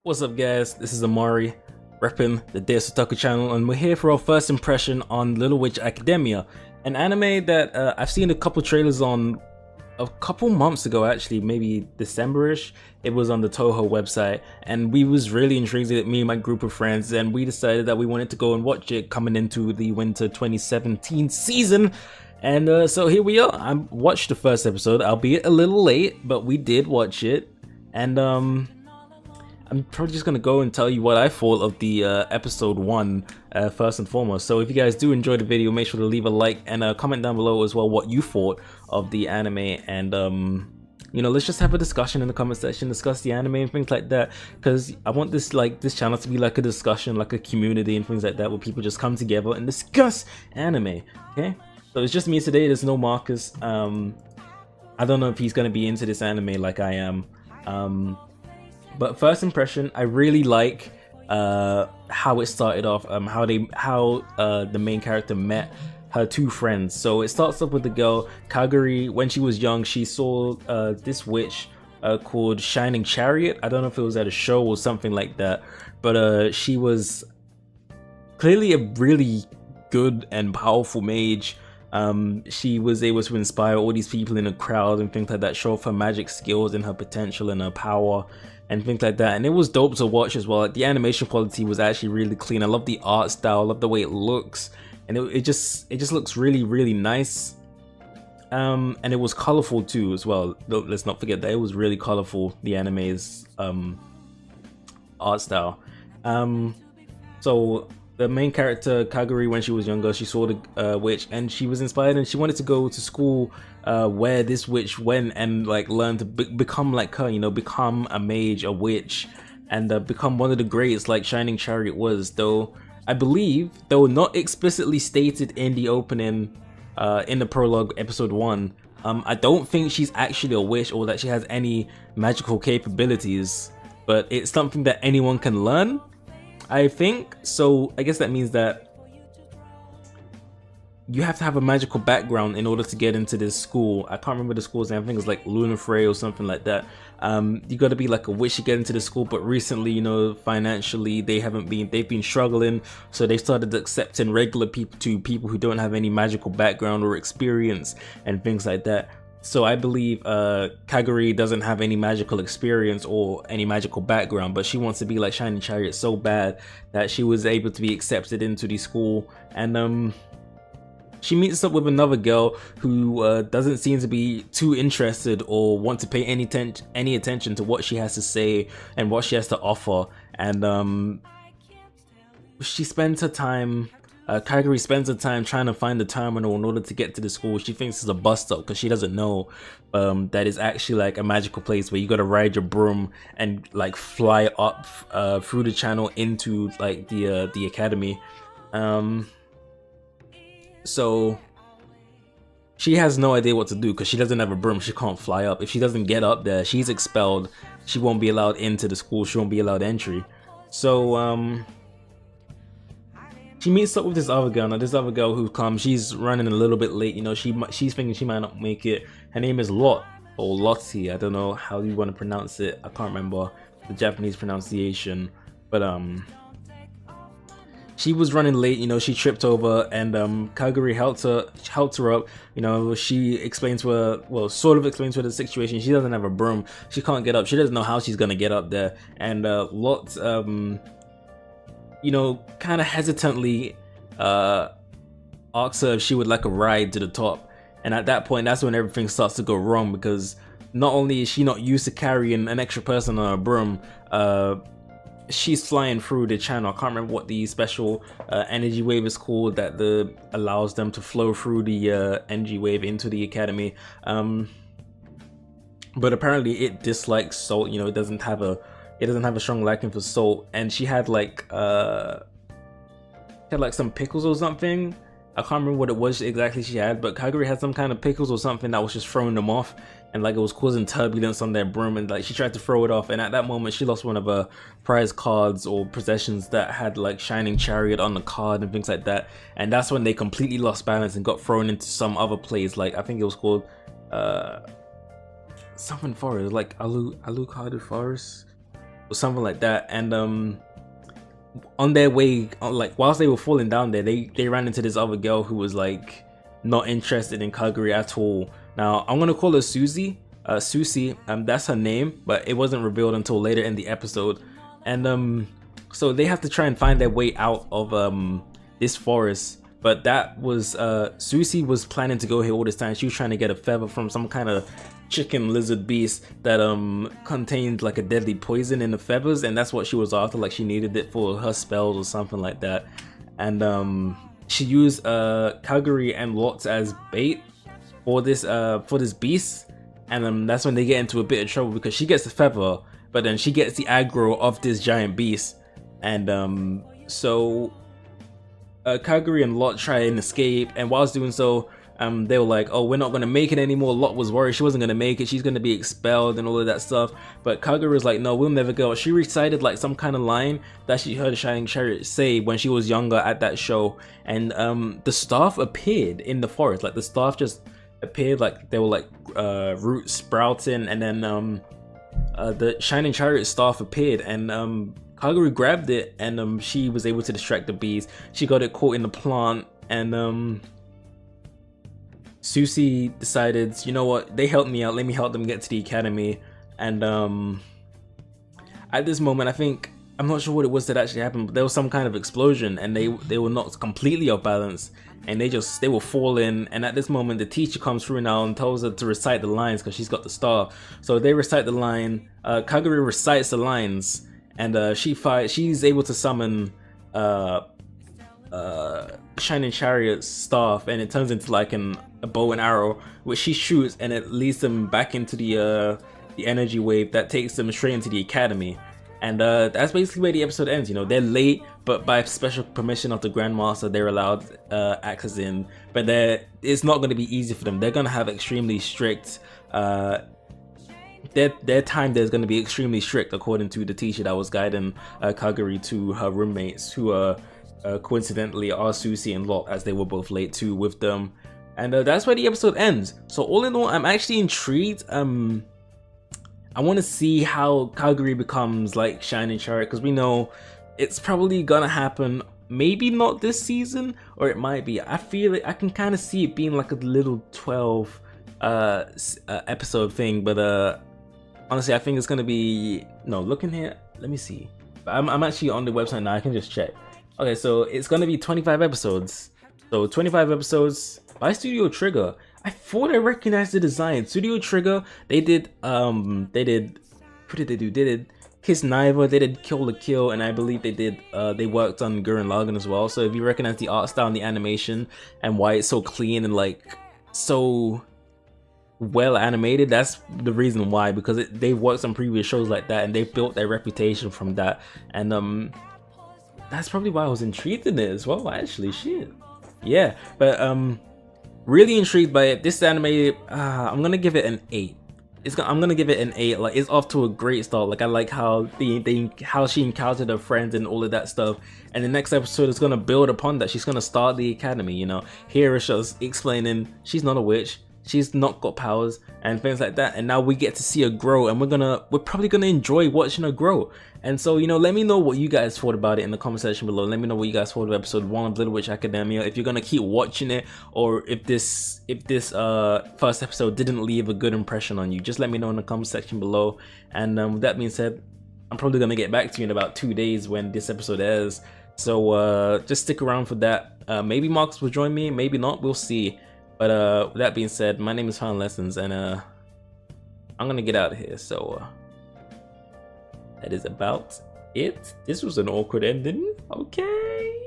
What's up guys, this is Amari, repping the DeusOtakus channel, and we're here for our first impression on Little Witch Academia, an anime that I've seen a couple trailers on a couple months ago, actually, maybe December-ish. It was on the Toho website, and we was really intrigued, me and my group of friends, and we decided that we wanted to go and watch it coming into the winter 2017 season. And so here we are. I watched the first episode, albeit a little late, but we did watch it, and I'm probably just gonna go and tell you what I thought of the episode 1 first and foremost. So if you guys do enjoy the video, make sure to leave a like and comment down below as well what you thought of the anime, and you know, let's just have a discussion in the comment section, discuss the anime and things like that, because I want this channel to be like a discussion, like a community and things like that, where people just come together and discuss anime. Okay, so it's just me today. There's no Marcus. I don't know if he's gonna be into this anime like I am. But first impression, I really like how it started off, how the main character met her two friends. So it starts off with the girl Kaguri. When she was young, she saw this witch called Shining Chariot. I don't know if it was at a show or something like that, but she was clearly a really good and powerful mage. She was able to inspire all these people in the crowd and things like that, show off her magic skills and her potential and her power and things like that. And it was dope to watch as well. Like, the animation quality was actually really clean. I love the art style, I love the way it looks, and it just looks really nice. And it was colorful too as well. Let's not forget that it was really colorful, the anime's art style. So the main character Kaguri, when she was younger, she saw the witch and she was inspired, and she wanted to go to school where this witch went and like learn to become like her, you know, become a mage, a witch, and become one of the greats like Shining Chariot was. Though I believe, though not explicitly stated in the opening, in the prologue episode 1, I don't think she's actually a witch or that she has any magical capabilities, but it's something that anyone can learn, I think. So I guess that means that you have to have a magical background in order to get into this school. I can't remember the school's name. I think it's like Lunafray or something like that. You got to be like a witch to get into the school, but recently, you know, financially they've been struggling, so they started accepting regular people who don't have any magical background or experience and things like that. So I believe Kaguri doesn't have any magical experience or any magical background, but she wants to be like Shining Chariot so bad that she was able to be accepted into the school. And she meets up with another girl who doesn't seem to be too interested or want to pay any attention to what she has to say and what she has to offer. And she spends her time, Kaguri spends her time trying to find the terminal in order to get to the school. She thinks it's a bus stop because she doesn't know that it's actually like a magical place where you gotta ride your broom and like fly up through the channel into like the academy. So she has no idea what to do because she doesn't have a broom. She can't fly up. If she doesn't get up there, she's expelled. She won't be allowed into the school. She won't be allowed entry. So she meets up with this other girl. Now this other girl who comes, she's running a little bit late. You know, she's thinking she might not make it. Her name is Lot or Lottie. I don't know how you want to pronounce it. I can't remember the Japanese pronunciation, but she was running late. You know, she tripped over, and Kaguri helped her up. You know, she explains to her, well, sort of explains to her the situation. She doesn't have a broom. She can't get up. She doesn't know how she's gonna get up there. And Lot, you know, kind of hesitantly asks her if she would like a ride to the top. And at that point, that's when everything starts to go wrong, because not only is she not used to carrying an extra person on a broom, she's flying through the channel. I can't remember what the special energy wave is called that allows them to flow through the energy wave into the academy. But apparently it dislikes salt. You know, it doesn't have a strong liking for salt. And she had like some pickles or something. I can't remember what it was exactly she had, but Kaguri had some kind of pickles or something that was just throwing them off, and like it was causing turbulence on their broom, and like she tried to throw it off, and at that moment she lost one of her prize cards or possessions that had like Shining Chariot on the card and things like that. And that's when they completely lost balance and got thrown into some other place. Like I think it was called something forest, like Alucard Forest. or something like that. And on their way, like whilst they were falling down there, they ran into this other girl who was like not interested in Kaguri at all. Now I'm gonna call her Susie. Susie, that's her name, but it wasn't revealed until later in the episode. And so they have to try and find their way out of this forest. But that was Susie was planning to go here all this time. She was trying to get a feather from some kind of chicken lizard beast that contained like a deadly poison in the feathers, and that's what she was after. Like she needed it for her spells or something like that. And she used Kaguri and Lotz as bait for this beast. And that's when they get into a bit of trouble because she gets the feather, but then she gets the aggro of this giant beast. And so Kaguri and Lot try and escape, and whilst doing so, they were like, oh, we're not gonna make it anymore. Lot was worried she wasn't gonna make it, she's gonna be expelled and all of that stuff. But Kaguri was like, no, we'll never go. She recited like some kind of line that she heard Shining Chariot say when she was younger at that show. And the staff appeared in the forest. Like the staff just appeared, like they were like roots sprouting, and then the Shining Chariot staff appeared, and Kaguri grabbed it, and she was able to distract the bees. She got it caught in the plant, and Susie decided, you know what, they helped me out, let me help them get to the academy. And at this moment, I think, I'm not sure what it was that actually happened, but there was some kind of explosion, and they were not completely off balance, and they were falling. And at this moment, the teacher comes through now and tells her to recite the lines because she's got the star. So they recite the line. Kaguri recites the lines, and she's able to summon Shining Chariot's staff, and it turns into like a bow and arrow, which she shoots, and it leads them back into the energy wave that takes them straight into the academy. And that's basically where the episode ends. You know, they're late, but by special permission of the Grandmaster, they're allowed access in. But it's not going to be easy for them. They're going to have extremely strict their time there's going to be extremely strict, according to the teacher that was guiding Kaguri to her roommates, who coincidentally are Susie and Lot, as they were both late too with them. And that's where the episode ends. So all in all, I'm actually intrigued. I want to see how Kaguri becomes like Shining Chariot, because we know it's probably gonna happen. Maybe not this season, or it might be. I feel it. I can kind of see it being like a little 12 episode thing, but honestly, I think it's gonna be, no, looking here, let me see. I'm actually on the website now, I can just check. Okay, so it's gonna be 25 episodes. So 25 episodes by Studio Trigger. I thought I recognized the design. Studio Trigger, they did what did they do? They did Kiss Naiva, they did Kill la Kill, and I believe they worked on Gurren Lagann as well. So if you recognize the art style and the animation and why it's so clean and like so well animated, that's the reason why, because they've worked on previous shows like that, and they've built their reputation from that. And that's probably why I was intrigued in it as well, actually. Shit. Yeah, but really intrigued by it. This anime, I'm gonna give it an 8. I'm gonna give it an 8. Like, it's off to a great start. Like, I like how how she encountered her friends and all of that stuff. And the next episode is gonna build upon that. She's gonna start the academy. You know, here is just explaining she's not a witch. She's not got powers and things like that, and now we get to see her grow, and we're probably gonna enjoy watching her grow. And so, you know, let me know what you guys thought about it in the comment section below. Let me know what you guys thought of episode 1 of Little Witch Academia, if you're gonna keep watching it, or if this first episode didn't leave a good impression on you. Just let me know in the comment section below. And with that being said, I'm probably gonna get back to you in about 2 days when this episode airs, so just stick around for that. Maybe Marcus will join me, maybe not, we'll see. But with that being said, my name is Final Lessons, and I'm gonna get out of here. So that is about it. This was an awkward ending. Okay.